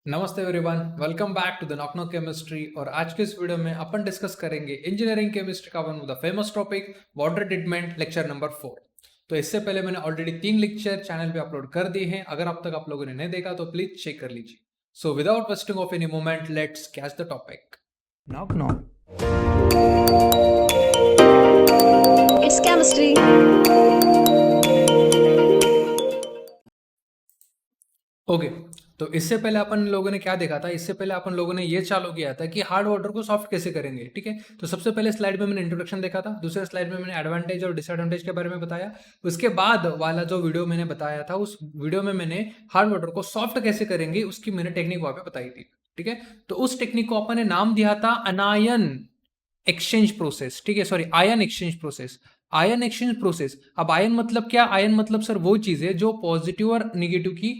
नमस्ते everyone, welcome back to the knock knock chemistry. और आज के इस वीडियो में अपन डिस्कस करेंगे इंजीनियरिंग केमिस्ट्री का one of the famous topic water treatment, lecture number 4। तो इससे पहले मैंने ऑलरेडी 3 लेक्चर चैनल पे अपलोड कर दिए हैं। अगर अब तक आप लोगों ने नहीं देखा तो प्लीज चेक कर लीजिए। So without wasting of any moment, let's catch the topic. Knock knock. It's chemistry. Okay, तो इससे पहले अपन लोगों ने क्या देखा था? इससे पहले अपन लोगों ने ये चालू किया था कि हार्ड वाटर को सॉफ्ट कैसे करेंगे। ठीक है, तो सबसे पहले स्लाइड में मैंने इंट्रोडक्शन देखा था, दूसरे स्लाइड में मैंने एडवांटेज और डिसएडवांटेज के बारे में बताया। उसके बाद वाला जो वीडियो मैंने बताया था, उस वीडियो में मैंने हार्ड वाटर को सॉफ्ट कैसे करेंगे उसकी मैंने टेक्निक वहां पे बताई थी। ठीक है, तो उस टेक्निक को अपन ने नाम दिया था अनायन एक्सचेंज प्रोसेस। ठीक है, sorry, ion exchange process. Ion exchange process. अब आयन मतलब क्या? आयन मतलब सर वो चीज है जो पॉजिटिव और निगेटिव की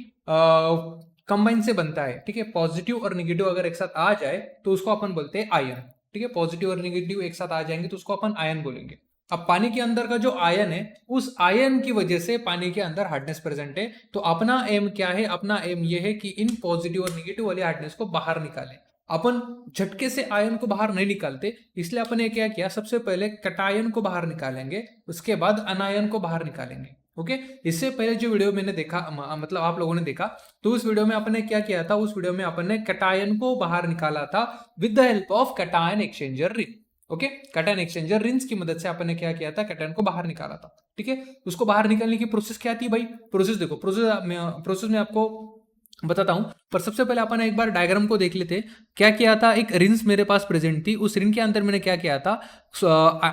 कंबाइन से बनता है। ठीक है, पॉजिटिव और निगेटिव अगर एक साथ आ जाए तो उसको अपन बोलते हैं आयन। ठीक है, पॉजिटिव और निगेटिव एक साथ आ जाएंगे तो उसको अपन आयन बोलेंगे। अब पानी के अंदर का जो आयन है, उस आयन की वजह से पानी के अंदर हार्डनेस प्रेजेंट है। तो अपना एम क्या है? अपना एम ये है कि इन पॉजिटिव और निगेटिव वाली हार्डनेस को बाहर निकालें। अपन झटके से आयन को बाहर नहीं निकालते, इसलिए अपन ने क्या किया, सबसे पहले कटायन को बाहर निकालेंगे, उसके बाद अनायन को बाहर निकालेंगे। ओके, इससे पहले जो वीडियो मैंने देखा, मतलब आप लोगों ने देखा, तो उस वीडियो में अपन ने क्या किया था? उस वीडियो में अपन ने कटायन को बाहर निकाला था with the help of cation exchanger ring. Okay, cation exchanger rings की मदद से अपन ने क्या किया था? कटायन को बाहर निकाला था। ठीक है, उसको बाहर निकालने की प्रोसेस क्या थी भाई? प्रोसेस देखो, प्रोसेस में आपको बताता हूं, पर सबसे पहले अपन एक बार डायग्राम को देख लेते। क्या किया था? एक रिंस मेरे पास प्रेजेंट थी, उस रिंग के अंदर मैंने क्या किया था?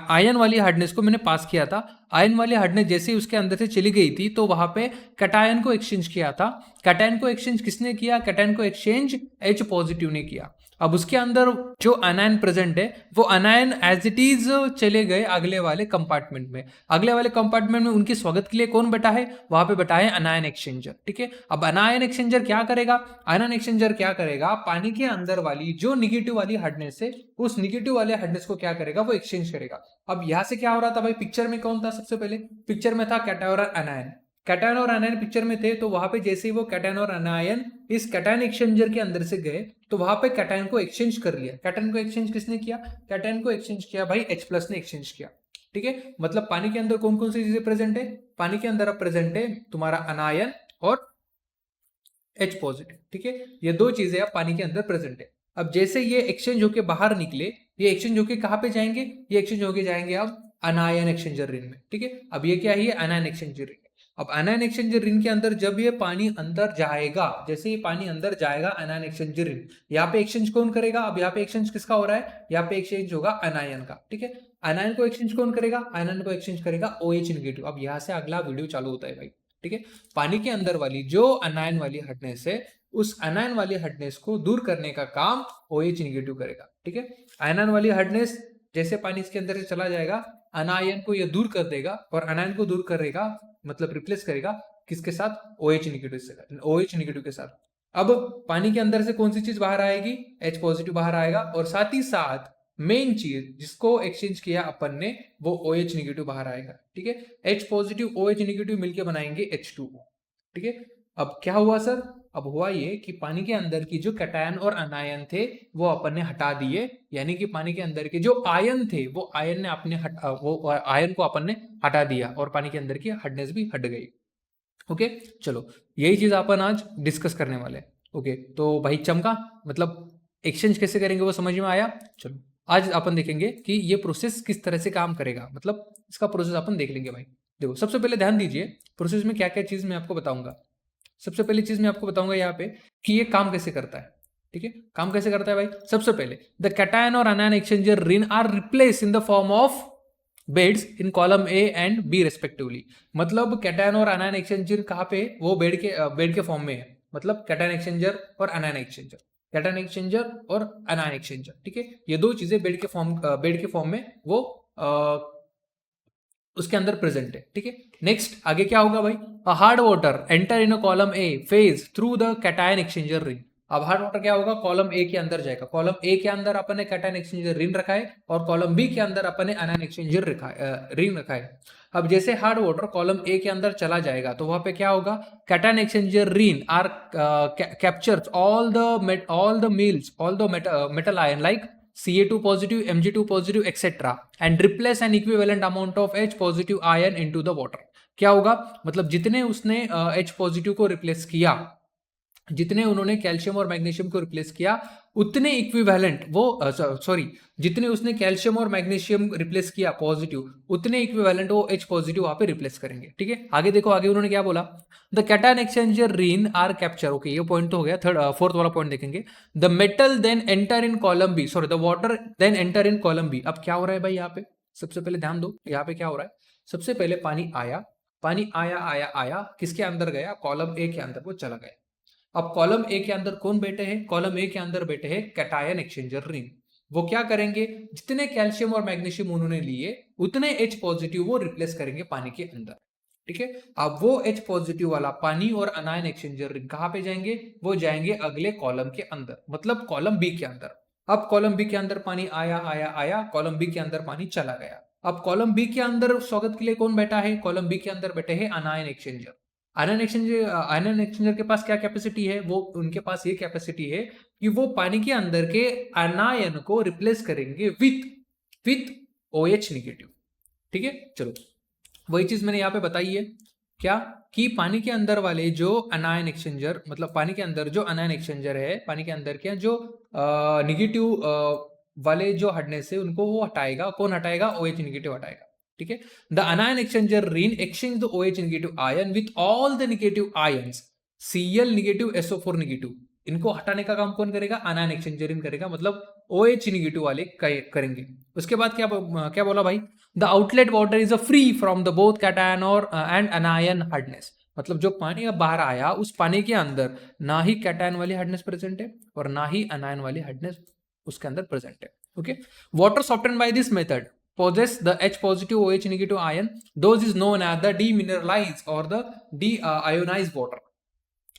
आयन वाली हार्डनेस को मैंने पास किया था। आयन वाली हार्डनेस जैसे ही उसके अंदर से चली गई थी तो वहां पे कटायन को एक्सचेंज किया था। कटायन को एक्सचेंज किसने किया? कटायन को एक्सचेंज H पॉजिटिव ने किया। अब उसके अंदर जो अनायन प्रेजेंट है, वो अनायन एज इट इज चले गए अगले वाले कंपार्टमेंट में। अगले वाले कंपार्टमेंट में उनके स्वागत के लिए कौन बैठा है? वहां पे बैठा है अनायन एक्सचेंजर। ठीक है, अब अनायन एक्सचेंजर क्या करेगा? आयन एक्सचेंजर क्या करेगा? पानी के अंदर वाली जो निगेटिव वाली हार्डनेस है, उस निगेटिव वाले हार्डनेस को क्या करेगा? वो एक्सचेंज करेगा। अब यहां से क्या हो रहा था भाई? पिक्चर में कौन था? सबसे पहले पिक्चर में था कैटायन और अनायन। कैटायन और अनायन पिक्चर में थे, तो वहां पे जैसे ही वो कैटायन और अनायन इस कैटायन एक्सचेंजर के अंदर से गए तो वहां पे कैटायन को एक्सचेंज कर लिया। कैटायन को एक्सचेंज किसने किया? कैटायन को एक्सचेंज किया भाई H प्लस ने एक्सचेंज किया। ठीक है, मतलब पानी के अंदर कौन कौन सी चीजें प्रेजेंट है? पानी के अंदर अब प्रेजेंट है तुम्हारा अनायन और H पॉजिटिव। ठीक है, ये दो चीजें अब पानी के अंदर प्रेजेंट है। अब जैसे ये एक्सचेंज होके बाहर निकले, ये एक्सचेंज होके कहां पे जाएंगे? ये एक्सचेंज होके जाएंगे अब अनायन एक्सचेंजर रिंग में। ठीक है, अब ये क्या है? ये अनायन एक्सचेंजर रिंग। अब अनायन एक्सचेंजर रिंग के अंदर जब ये पानी अंदर जाएगा, जैसे ये पानी अंदर जाएगा अनायन एक्सचेंजर रिंग, यहाँ पे एक्सचेंज कौन करेगा? अब यहाँ पे एक्सचेंज किसका हो रहा है? यहाँ पे एक्सचेंज होगा अनायन का। ठीक है, अनायन को एक्सचेंज कौन करेगा? अनायन को एक्सचेंज करेगा OH निगेटिव। अब यहाँ से अगला वीडियो चालू होता है भाई। ठीक है, पानी के अंदर वाली जो अनायन वाली हार्डनेस है, उस अनायन वाली हार्डनेस को दूर करने का काम OH निगेटिव करेगा। ठीक है, आयन वाली हार्डनेस जैसे पानी इसके अंदर से चला जाएगा, अनायन को ये दूर कर देगा, और अनायन को दूर करेगा मतलब रिप्लेस करेगा किसके साथ? OH निगेटिव से, OH निगेटिव के साथ। अब पानी के अंदर से कौन सी चीज बाहर आएगी? H पॉजिटिव बाहर आएगा, और साथ ही साथ मेन चीज जिसको एक्सचेंज किया अपन ने, वो OH निगेटिव बाहर आएगा। ठीक है, H पॉजिटिव OH निगेटिव मिलके बनाएंगे H2O। ठीक है, अब क्या हुआ सर? अब हुआ ये कि पानी के अंदर की जो कैटायन और अनायन थे वो अपन ने हटा दिए, यानी कि पानी के अंदर के जो आयन थे वो आयन ने अपने वो आयन को अपन ने हटा दिया, और पानी के अंदर की हार्डनेस भी हट गई। ओके, चलो, यही चीज अपन आज डिस्कस करने वाले हैं। ओके, तो भाई चमका, मतलब एक्सचेंज कैसे करेंगे वो समझ में आया? चलो, आज अपन देखेंगे कि ये प्रोसेस किस तरह से काम करेगा, मतलब इसका प्रोसेस अपन देख लेंगे भाई। देखो, सबसे पहले ध्यान दीजिए, प्रोसेस में क्या क्या चीज मैं आपको बताऊंगा। सबसे पहली चीज मैं आपको बताऊंगा यहाँ पे कि ये काम कैसे करता है। ठीक है, काम कैसे करता है भाई? सबसे पहले द कैटायन और anion exchanger resin are replaced in the form of beds in column A and B respectively. मतलब कैटायन और अनायन एक्सचेंजर कहाँ पे? वो बेड के फॉर्म में है। मतलब कैटायन एक्सचेंजर और अनायन एक्सचेंजर, कैटायन एक्सचेंजर और अनायन एक्सचेंजर। ठीक है, ये दो चीजें बेड के फॉर्म में वो उसके अंदर प्रेजेंट है। ठीक है, नेक्स्ट आगे क्या होगा भाई? Hard water enter in a column A phase through the cation exchanger ring. अब हार्ड वाटर क्या होगा, कॉलम ए के अंदर जाएगा। कॉलम ए के अंदर अपन ने कैटायन एक्सचेंजर रिन रखा है और कॉलम बी के अंदर अपन ने एनायन एक्सचेंजर रिन रखा है। अब जैसे हार्ड वाटर कॉलम ए के अंदर चला जाएगा तो वहां पे क्या होगा, cation exchanger resin are captures all the metal ion like Ca2 positive, Mg2 positive, etc. and replace an equivalent amount of H positive ion into the water. क्या होगा, मतलब जितने उसने H पॉजिटिव को रिप्लेस किया, जितने उन्होंने कैल्शियम और मैग्नीशियम को रिप्लेस किया, उतने इक्विवेलेंट वो सॉरी जितने उसने कैल्शियम और मैग्नीशियम रिप्लेस किया पॉजिटिव, उतने इक्विवेलेंट वो H पॉजिटिव वहां पे रिप्लेस करेंगे। ठीक है, आगे देखो, आगे उन्होंने क्या बोला, the cation exchanger resin are capture. Okay, ये पॉइंट तो हो गया। फोर्थ वाला पॉइंट देखेंगे, the metal then enter in column B, sorry the water then enter in column B. अब क्या हो रहा है भाई यहाँ पे, सबसे पहले ध्यान दो यहाँ पे क्या हो रहा है। सबसे पहले पानी आया, पानी आया आया आया, किसके अंदर गया, कॉलम ए के अंदर वो चला गया। अब कॉलम ए के अंदर कौन बैठे हैं, कॉलम ए के अंदर बैठे हैं कैटायन एक्सचेंजर रिंग। वो क्या करेंगे, जितने कैल्शियम और मैग्नीशियम उन्होंने लिए उतने H पॉजिटिव वो रिप्लेस करेंगे पानी के अंदर। ठीक है, अब वो H पॉजिटिव वाला पानी और अनायन एक्सचेंजर रिंग कहां पे जाएंगे, वो जाएंगे अगले कॉलम के अंदर, मतलब कॉलम बी के अंदर। अब कॉलम बी के अंदर पानी आया आया आया, कॉलम बी के अंदर पानी चला गया। अब कॉलम बी के अंदर स्वागत के लिए कौन बैठा है, कॉलम बी के अंदर बैठे हैं अनायन एक्सचेंजर। आयरन एक्सचेंजर के पास क्या कैपेसिटी है, वो उनके पास ये कैपेसिटी है कि वो पानी के अंदर के अनायन को रिप्लेस करेंगे विथ OH निगेटिव। ठीक है, चलो वही चीज मैंने यहाँ पे बताई है, क्या कि पानी के अंदर वाले जो अनायन एक्सचेंजर, मतलब पानी के अंदर जो अनायन एक्सचेंजर है, पानी के अंदर के जो निगेटिव वाले जो हार्डनेस है उनको वो हटाएगा। कौन हटाएगा, OH निगेटिव हटाएगा। ठीक है, the अनायन exchanger Rin exchange the OH negative ion with all the negative ions Cl negative SO4 negative. इनको हटाने का काम कौन करेगा, अनायन एक्सचेंजर रिन करेगा, मतलब OH नेगेटिव वाले करेंगे। उसके बाद क्या बोला भाई, the outlet water is a free from the both cation और एंड अनायन हार्डनेस। मतलब जो पानी अब बाहर आया, उस पानी के अंदर ना ही कैटायन वाली हार्डनेस प्रेजेंट है और ना ही अनायन वाली हार्डनेस उसके अंदर प्रेजेंट है। Okay, water soften by this method possess the H positive OH negative ion, those is known as the demineralized or the deionized water।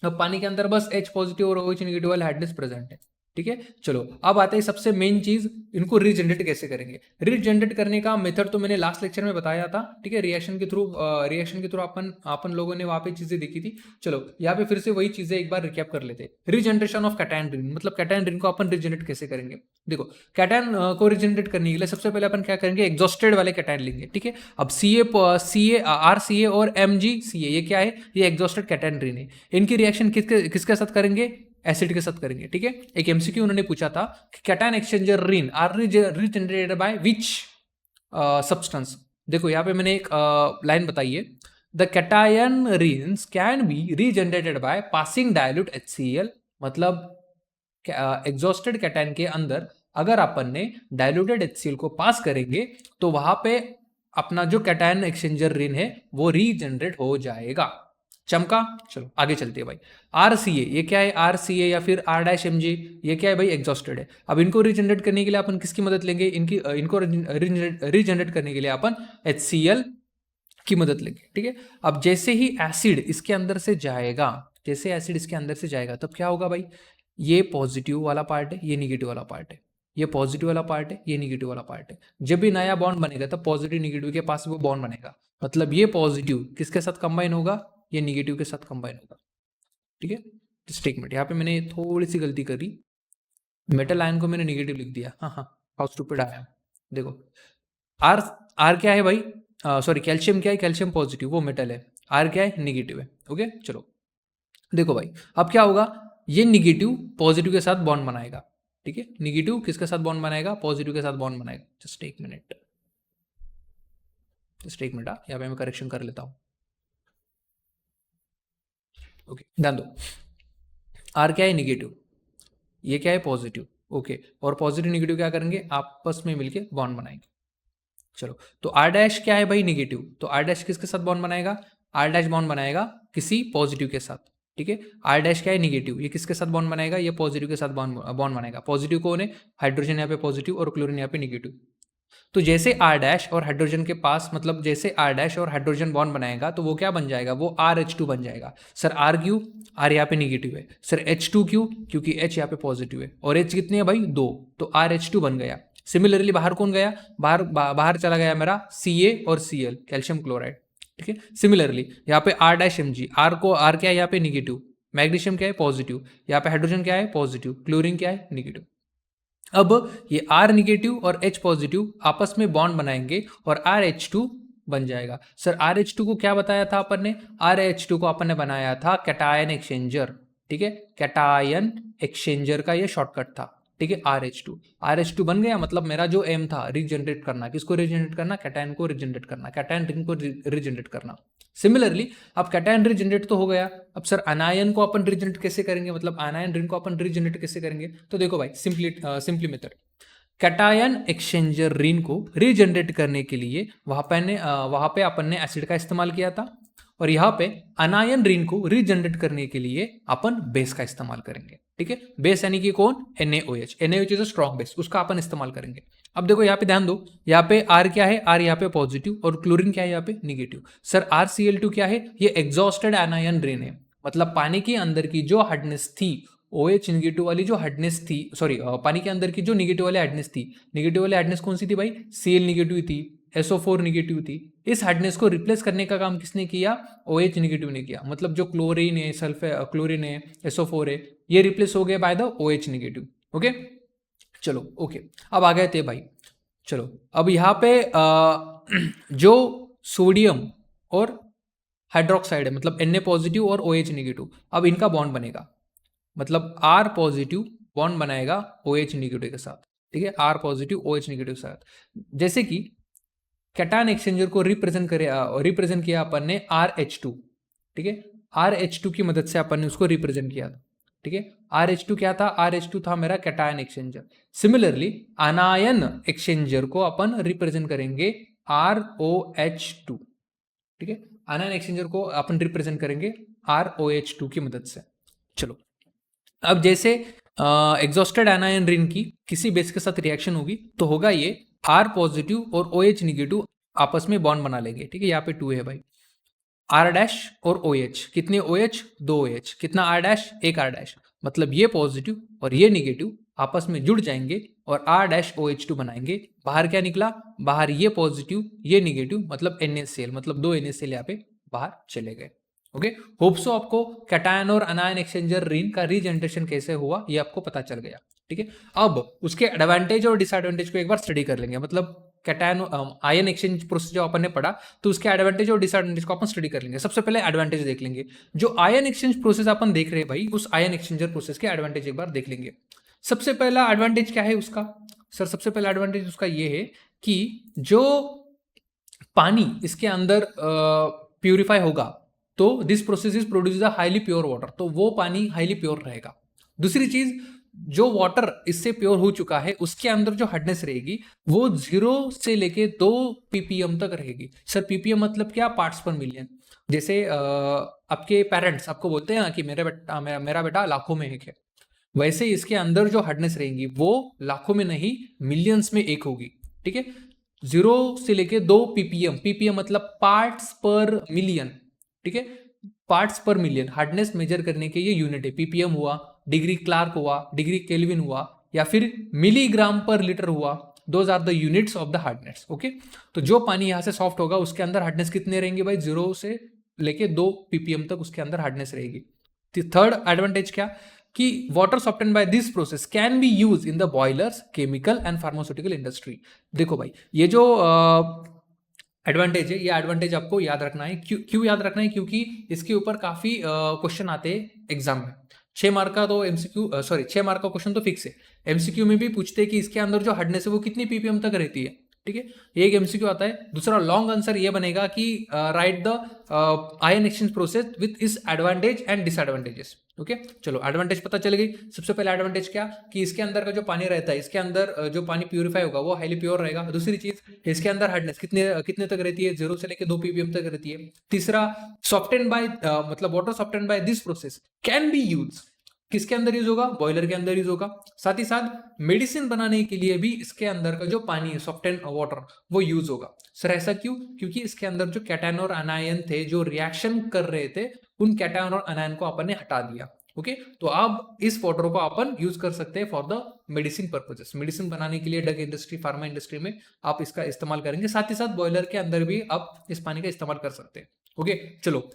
अब पानी के अंदर बस H पॉजिटिव और OH नेगेटिव वाले हार्डनेस प्रेजेंट है। ठीक है, चलो अब आते हैं सबसे मेन चीज, इनको रीजनरेट कैसे करेंगे। रीजनरेट करने का मेथड तो मैंने लास्ट लेक्चर में बताया था। ठीक है, रिएक्शन के थ्रू अपन लोगों ने वहां पे चीजें देखी थी। चलो यहाँ पे फिर से वही चीजें एक बार रिकैप कर लेते हैं। रीजनरेशन ऑफ कैटायन रिंग, मतलब कैटायन रिंग को अपन रीजनरेट कैसे करेंगे। देखो, कैटायन को रीजनरेट करने के लिए सबसे पहले अपन क्या करेंगे, एग्जॉस्टेड वाले कैटायन लेंगे। ठीक है, अब RCA और MgCa ये क्या है, ये एग्जॉस्टेड कैटायन रिंग है। इनकी रिएक्शन किसके साथ करेंगे, एसिड के साथ करेंगे। ठीक है, एक MCQ उन्होंने पूछा था कि cation exchanger resin are regenerated by which substance. देखो यहाँ पे मैंने एक लाइन बताई है, the cation resins can be regenerated by passing dilute HCl। मतलब एग्जॉस्टेड कैटायन के अंदर अगर अपन ने डायल्यूटेड HCl को पास करेंगे तो वहां पे अपना जो कैटायन एक्सचेंजर रिन है वो रीजनरेट हो जाएगा। चमका, चलो आगे चलते हैं भाई। RCA ये क्या है, RCA या फिर R-Mg ये क्या है भाई, एग्जॉस्टेड है। अब इनको रीजनरेट करने के लिए अपन किसकी मदद लेंगे, इनको रीजनरेट करने के लिए अपन HCl की मदद लेंगे। ठीक है, अब जैसे ही एसिड इसके अंदर से जाएगा, जैसे एसिड इसके अंदर से जाएगा तब क्या होगा भाई, ये पॉजिटिव वाला पार्ट है, ये निगेटिव वाला पार्ट है, ये पॉजिटिव वाला पार्ट है, ये निगेटिव वाला पार्ट है। जब भी नया बॉन्ड बनेगा तब पॉजिटिव निगेटिव के पास वो बॉन्ड बनेगा, मतलब ये पॉजिटिव किसके साथ कंबाइन होगा, ये निगेटिव के साथ कंबाइन होगा। ठीक है, जस्ट एक मिनट, यहाँ पे मैंने थोड़ी सी गलती करी, मेटल आयन को मैंने निगेटिव लिख दिया। हाँ हाउ स्टूपिड आया। देखो आर क्या है भाई, सॉरी कैल्शियम क्या है, कैल्शियम पॉजिटिव, वो मेटल है। आर क्या है, निगेटिव है। ओके, चलो देखो भाई, अब क्या होगा, ये निगेटिव पॉजिटिव के साथ बॉन्ड बनाएगा। ठीक है, निगेटिव किसके साथ बॉन्ड बनाएगा, पॉजिटिव के साथ बॉन्ड बनाएगा। जस्ट एक मिनट यहाँ पे मैं करेक्शन कर लेता हूं। ओके, ध्यान दो, आर क्या है, निगेटिव, ये क्या है, पॉजिटिव। ओके, और पॉजिटिव निगेटिव क्या करेंगे, आपस में मिलके बॉन्ड बनाएंगे। चलो, तो R' क्या है भाई, निगेटिव, तो R' किसके साथ बॉन्ड बनाएगा, R' बॉन्ड बनाएगा किसी पॉजिटिव के साथ। ठीक है, R' क्या है, निगेटिव, ये किसके साथ बॉन्ड बनाएगा, ये पॉजिटिव के साथ बॉन्ड बनाएगा। पॉजिटिव कौन है, हाइड्रोजन यहाँ पे पॉजिटिव और क्लोरीन यहाँ पे निगेटिव। तो जैसे आर डैश और हाइड्रोजन के पास मतलब जैसे आर डैश और हाइड्रोजन बॉन्ड बनाएगा तो वो क्या बन जाएगा, वो आर एच टू बन जाएगा। सर आर क्यू, आर यहाँ पे निगेटिव है। सर एच टू क्यू, क्योंकि एच यहाँ पे पॉजिटिव है और एच कितनी है भाई, दो, तो आर एच टू बन गया। सिमिलरली बाहर कौन गया, बाहर चला गया मेरा सी ए और सी एल, कैल्शियम क्लोराइड। ठीक है, सिमिलरली यहाँ पे R dash M G, R को आर क्या है यहाँ पे निगेटिव, मैग्नीशियम क्या है पॉजिटिव, यहाँ पे हाइड्रोजन क्या है पॉजिटिव, क्लोरीन क्या है निगेटिव। अब ये R निगेटिव और H पॉजिटिव आपस में बॉन्ड बनाएंगे और RH2 बन जाएगा। सर RH2 को क्या बताया था अपन ने, RH2 को अपन ने बनाया था कैटायन एक्सचेंजर। ठीक है, कैटायन एक्सचेंजर का ये शॉर्टकट था। ठीक है, RH2 बन गया, मतलब मेरा जो एम था रीजनरेट करना, किसको रीजनरेट करना, कैटायन को रीजनरेट करना, कैटायन रिंग को रीजनरेट करना। सिमिलरली अब कैटायन रीजनरेट तो हो गया, अब सर अनायन को अपन रीजनरेट कैसे करेंगे, मतलब अनायन रिंग को अपन रीजनरेट कैसे करेंगे, तो देखो भाई simply method, cation exchanger ring को रीजनरेट करने के लिए वहां पे अपन ने एसिड का इस्तेमाल किया था और यहाँ पे अनायन रिंग को रीजनरेट करने के लिए अपन बेस का इस्तेमाल करेंगे। ठीक है, बेस यानी कि कौन, NaOH, NaOH is a strong base, उसका अपन इस्तेमाल करेंगे। अब देखो यहाँ पे ध्यान दो, यहाँ पे R क्या है, R यहाँ पे पॉजिटिव और क्लोरीन क्या है यहाँ पे निगेटिव। सर RCl2 क्या है, ये एग्जॉस्टेड एनायन रिंग है, मतलब पानी के अंदर की जो हार्डनेस थी, OH निगेटिव वाली जो हार्डनेस थी, सॉरी पानी के अंदर की जो निगेटिव वाली हार्डनेस थी, निगेटिव वाली हार्डनेस कौन सी थी भाई, Cl निगेटिव थी, SO4 निगेटिव थी। इस हार्डनेस को रिप्लेस करने का काम किसने किया, OH निगेटिव ने किया, मतलब जो क्लोरीन है, क्लोरीन है, SO4 है, ये रिप्लेस हो गए by the OH negative. Okay, चलो ओके, अब आ गए थे भाई। चलो अब यहाँ पे जो सोडियम और हाइड्रोक्साइड है, मतलब Na पॉजिटिव और OH निगेटिव, अब इनका बॉन्ड बनेगा, मतलब R पॉजिटिव बॉन्ड बनाएगा OH निगेटिव के साथ। ठीक है, R पॉजिटिव OH निगेटिव के साथ, जैसे कि कैटायन एक्सचेंजर को रिप्रेजेंट किया अपन ने RH2। ठीक है, RH2 की मदद से अपन ने उसको रिप्रेजेंट किया था। ठीक है, RH2 क्या था, RH2 था मेरा कैटायन एक्सचेंजर। सिमिलरली अनायन एक्सचेंजर को अपन रिप्रेजेंट करेंगे ROH2। ठीक है, अनायन एक्सचेंजर को अपन रिप्रेजेंट करेंगे ROH2 की मदद से। चलो अब जैसे एग्जॉस्टेड एनायन रिंग की किसी बेस के साथ रिएक्शन होगी तो होगा ये R पॉजिटिव और OH निगेटिव आपस में बॉन्ड बना लेंगे। ठीक है, यहाँ पे 2 है भाई, R डैश और OH, कितने OH, 2 OH, कितना R डैश, एक R डैश, मतलब ये पॉजिटिव और ये निगेटिव आपस में जुड़ जाएंगे और R डैश OH2 बनाएंगे। बाहर क्या निकला, बाहर ये पॉजिटिव ये निगेटिव, मतलब NaCl, मतलब 2 NaCl यहाँ पे बाहर चले गए। ओके, होप सो आपको कैटायन और अनायन एक्सचेंजर रिंग का रीजनरेशन कैसे हुआ ये आपको पता चल गया। ठीक है, अब उसके एडवांटेज और डिसएडवांटेज को एक बार स्टडी कर लेंगे, मतलब कैटायन आयन एक्सचेंज प्रोसेस जो अपन ने पढ़ा तो उसके एडवांटेज और डिसएडवांटेज को अपन स्टडी कर लेंगे। सबसे पहले एडवांटेज देख लेंगे, जो आयन एक्सचेंज प्रोसेस अपन देख रहे हैं भाई, उस आयन एक्सचेंजर प्रोसेस के एडवांटेज एक बार देख लेंगे। सबसे पहला एडवांटेज क्या है उसका, सर सबसे पहला एडवांटेज उसका ये है कि जो पानी इसके अंदर प्यूरिफाई होगा तो this process is produce the highly pure water, तो वो पानी हाईली प्योर रहेगा। दूसरी चीज, जो वाटर इससे प्योर हो चुका है उसके अंदर जो हार्डनेस रहेगी वो 0 से लेके 2 ppm तक रहेगी। सर ppm मतलब क्या, पार्ट्स पर मिलियन। जैसे आपके पेरेंट्स आपको बोलते हैं ना कि मेरा बेटा लाखों में एक है, वैसे इसके अंदर जो हार्डनेस रहेगी वो लाखों में नहीं मिलियंस में एक होगी। ठीक है, 0 से लेके 2 ppm मतलब पार्ट्स पर मिलियन। ठीक है, पार्ट्स पर मिलियन हार्डनेस मेजर करने के ये यूनिट है। ppm हुआ, डिग्री क्लार्क हुआ, डिग्री केल्विन हुआ, या फिर मिलीग्राम पर लीटर हुआ, those are the units of the hardness. Okay, तो जो पानी यहां से सॉफ्ट होगा उसके अंदर हार्डनेस कितने रहेंगे भाई, 0 से लेके 2 ppm तक उसके अंदर हार्डनेस रहेगी। थर्ड एडवांटेज क्या, कि water soften by this process can be use in the boilers, chemical and pharmaceutical industry. देखो भाई ये जो एडवांटेज है, ये एडवांटेज आपको याद रखना है। क्यों याद रखना है, क्योंकि इसके ऊपर काफी क्वेश्चन आते हैं एग्जाम में। 6 मार्क का तो एमसीक्यू, सॉरी 6 मार्क का क्वेश्चन तो फिक्स है। एमसीक्यू में भी पूछते हैं कि इसके अंदर जो हार्डनेस है वो कितनी ppm तक रहती है। ठीक है, एक एमसीक्यू आता है। दूसरा लॉन्ग आंसर ये बनेगा कि right the ion exchange process with इस एडवांटेज एंड डिसएडवांटेजेस। ओके, चलो एडवांटेज पता चल गई। सबसे पहला एडवांटेज क्या, कि इसके अंदर का जो पानी रहता है, इसके अंदर जो पानी प्यूरिफाई होगा वो हाईली प्योर रहेगा। दूसरी चीज, इसके अंदर हार्डनेस कितने तक रहती है, 0 से लेकर 2 ppm तक रहती है। तीसरा, सॉफ्टेन बाय मतलब water soften by this process can be use किसके अंदर यूज होगा? बॉयलर के अंदर यूज होगा। साथ ही साथ मेडिसिन बनाने के लिए भी इसके अंदर का जो पानी है, सॉफ्ट एंड वाटर, वो यूज होगा। सर ऐसा क्यों? क्योंकि इसके अंदर जो कैटायन और अनायन थे जो रिएक्शन कर रहे थे, उन कैटायन और अनायन को अपन ने हटा दिया। ओके, तो अब इस वाटर को अपन यूज कर सकते हैं for the medicine purposes. Medicine बनाने के लिए ड्रग इंडस्ट्री, फार्मा इंडस्ट्री में आप इसका इस्तेमाल करेंगे। साथ ही साथ बॉयलर के अंदर भी आप इस पानी का इस्तेमाल कर सकते हैं। ओके, चलो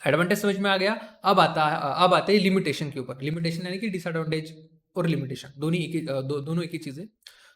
एडवांटेज समझ में आ गया। अब आते हैं लिमिटेशन के ऊपर। लिमिटेशन यानी कि डिसएडवांटेज और लिमिटेशन दोनों एक ही चीज है।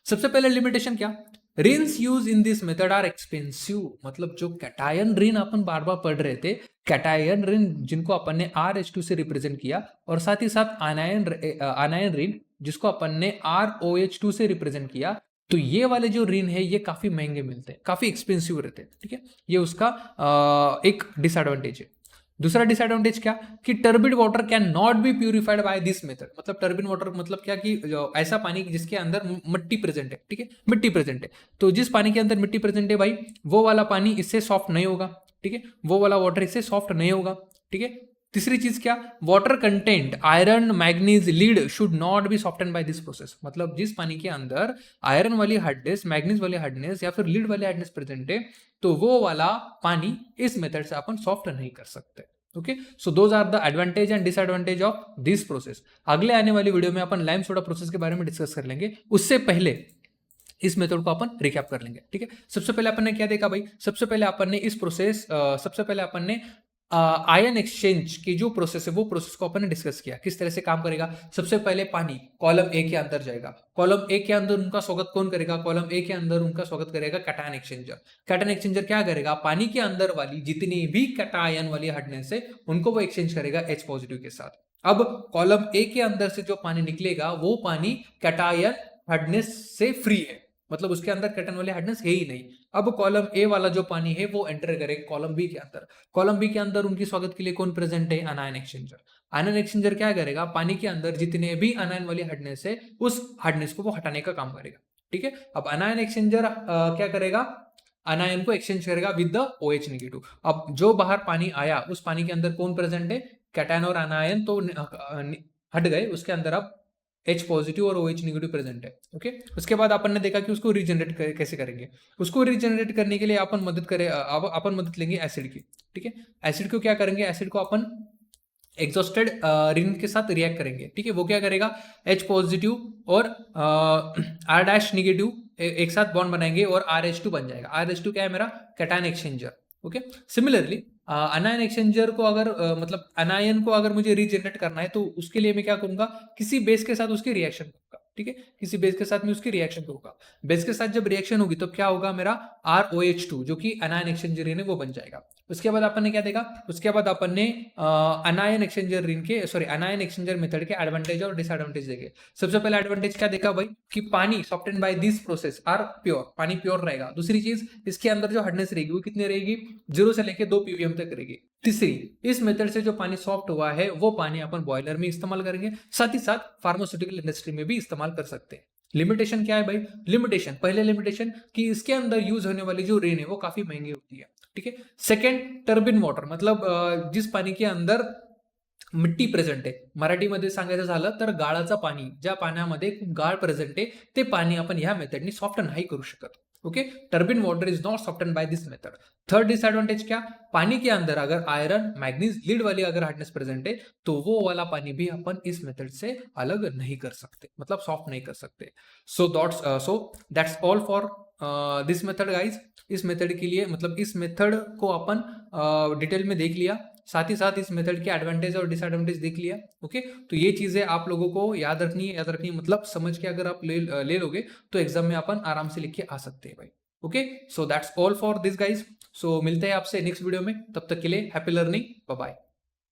सबसे पहले लिमिटेशन क्या? Resins use in this method are expensive. मतलब जो कैटायन रिन अपन बार बार पढ़ रहे थे, कैटायन रिन जिनको अपन ने RH2 से रिप्रेजेंट किया, और साथ ही साथ आनायन रिन जिसको अपन ने ROH2 से रिप्रेजेंट किया, तो ये वाले जो रिन है ये काफी महंगे मिलते हैं, काफी एक्सपेंसिव रहते हैं। ठीक है, ये उसका एक डिसएडवांटेज है। दूसरा डिसएडवांटेज क्या? कि turbid water can not be purified bye this method. मतलब टर्बिड वाटर मतलब क्या? कि ऐसा पानी जिसके अंदर मिट्टी प्रेजेंट है। ठीक है, मिट्टी प्रेजेंट है, तो जिस पानी के अंदर मिट्टी प्रेजेंट है भाई, वो वाला पानी इससे सॉफ्ट नहीं होगा। ठीक है, वो वाला वाटर इससे सॉफ्ट नहीं होगा। ठीक है, तीसरी चीज क्या? Water content iron, manganese, lead should not be soften by this process. मतलब जिस पानी के अंदर आयरन वाली हार्डनेस, मैग्नीज वाली हार्डनेस या फिर लीड वाली हार्डनेस प्रेजेंट है, तो वो वाला पानी इस मेथड से अपन सॉफ्ट नहीं कर सकते। Okay, so those are the advantage and disadvantage of this process. अगले आने वाली वीडियो में अपन लाइम सोडा प्रोसेस के बारे में डिस्कस कर लेंगे। उससे पहले इस मेथड को अपन रिकैप कर लेंगे। ठीक है, सबसे पहले अपन ने क्या देखा भाई? सबसे पहले अपन ने आयन एक्सचेंज की जो प्रोसेस है, वो प्रोसेस को अपन ने डिस्कस किया, किस तरह से काम करेगा। सबसे पहले पानी कॉलम ए के अंदर जाएगा। कॉलम ए के अंदर उनका स्वागत कौन करेगा? कॉलम ए के अंदर उनका स्वागत करेगा कैटायन एक्सचेंजर। कैटायन एक्सचेंजर क्या करेगा? पानी के अंदर वाली जितनी भी कैटायन वाली हार्डनेस है, उनको वो एक्सचेंज करेगा H पॉजिटिव के साथ। अब कॉलम ए के अंदर से जो पानी निकलेगा, वो पानी कैटायन हार्डनेस से फ्री है, मतलब उसके अंदर कैटायन वाली हार्डनेस है ही नहीं। अब कॉलम ए वाला जो पानी है वो एंटर करेगा कॉलम बी के अंदर। कॉलम बी के अंदर उनकी स्वागत के लिए कौन प्रेजेंट है? अनायन एक्सचेंजर। अनायन एक्सचेंजर क्या करेगा? पानी के अंदर जितने भी अनायन वाली हार्डनेस है, उस हार्डनेस को वो हटाने का काम करेगा। ठीक है, अब अनायन एक्सचेंजर क्या करेगा? अनायन को एक्सचेंज करेगा विद द OH नेगेटिव। अब जो बाहर पानी आया, उस पानी के अंदर कौन प्रेजेंट है? कैटायन और अनायन तो हट गए, उसके अंदर अब H पॉजिटिव और OH नेगेटिव प्रेजेंट है। ओके, उसके बाद अपन ने देखा कि उसको रीजनरेट कैसे करेंगे। उसको रीजनरेट करने के लिए अपन मदद लेंगे एसिड की। ठीक है, एसिड को क्या करेंगे? एसिड को अपन एग्जॉस्टेड रिन के साथ रिएक्ट करेंगे। ठीक है, वो क्या करेगा? H पॉजिटिव और R' नेगेटिव एक साथ बॉन्ड बनाएंगे और RH2 बन जाएगा। RH2 क्या है? मेरा cation exchanger. Okay, similarly अनायन exchanger को अगर मतलब अनायन को अगर मुझे रीजनरेट करना है, तो उसके लिए मैं क्या करूंगा? किसी बेस के साथ उसकी रिएक्शन करूंगा। ठीक है, किसी बेस के साथ मैं उसकी रिएक्शन करूंगा। बेस के साथ जब रिएक्शन होगी तो क्या होगा? मेरा ROH2 जो कि अनायन एक्सचेंजर रिन है, वो बन जाएगा। उसके बाद अपन ने क्या देखा? उसके बाद अपन ने अनायन एक्सचेंजर मेथड के एडवांटेज और डिसएडवांटेज देखे। सबसे पहले एडवांटेज क्या देखा भाई? कि पानी soften by this process are pure, पानी प्योर रहेगा। दूसरी चीज, इसके अंदर जो हार्डनेस रहेगी वो कितनी रहेगी? 0 से लेके 2 ppm तक रहेगी। तीसरी, इस मेथड से जो पानी सॉफ्ट हुआ है, वो पानी अपन बॉयलर में इस्तेमाल करेंगे, साथ ही साथ फार्मास्यूटिकल इंडस्ट्री में भी इस्तेमाल कर सकते हैं। लिमिटेशन क्या है भाई? पहले लिमिटेशन कि इसके अंदर यूज होने वाली जो रेन है वो काफी महंगी होती है। ठीक है, सेकंड, टर्बिन वॉटर, मतलब जिस पानी के अंदर मिट्टी प्रेझेंट आहे, मराठीमध्ये सांगायचं झालं तर गाळाचं पाणी, ज्या पाण्यामध्ये खूप गाळ प्रेझेंट आहे, ते पाणी आपण ह्या मेथडनी सॉफ्ट नाही करू शकत। Okay, turbid water is not soften by this method. Third disadvantage क्या? पानी के अंदर अगर आयरन, मैग्नीज, लीड वाली अगर हार्डनेस प्रेजेंट है, तो वो वाला पानी भी अपन इस मेथड से अलग नहीं कर सकते, मतलब सॉफ्ट नहीं कर सकते। सो that's all for this method guys. इस मेथड के लिए, मतलब इस मेथड को अपन डिटेल में देख लिया, साथ ही साथ इस मेथड के एडवांटेज और डिसएडवांटेज देख लिया। ओके, तो ये चीजें आप लोगों को याद रखनी मतलब समझ के अगर आप ले लोगे तो एग्जाम में अपन आराम से लिख के आ सकते हैं भाई। Okay, so that's all for this guys. So मिलते हैं आपसे नेक्स्ट वीडियो में, तब तक के लिए हैप्पी लर्निंग, बाय बाय।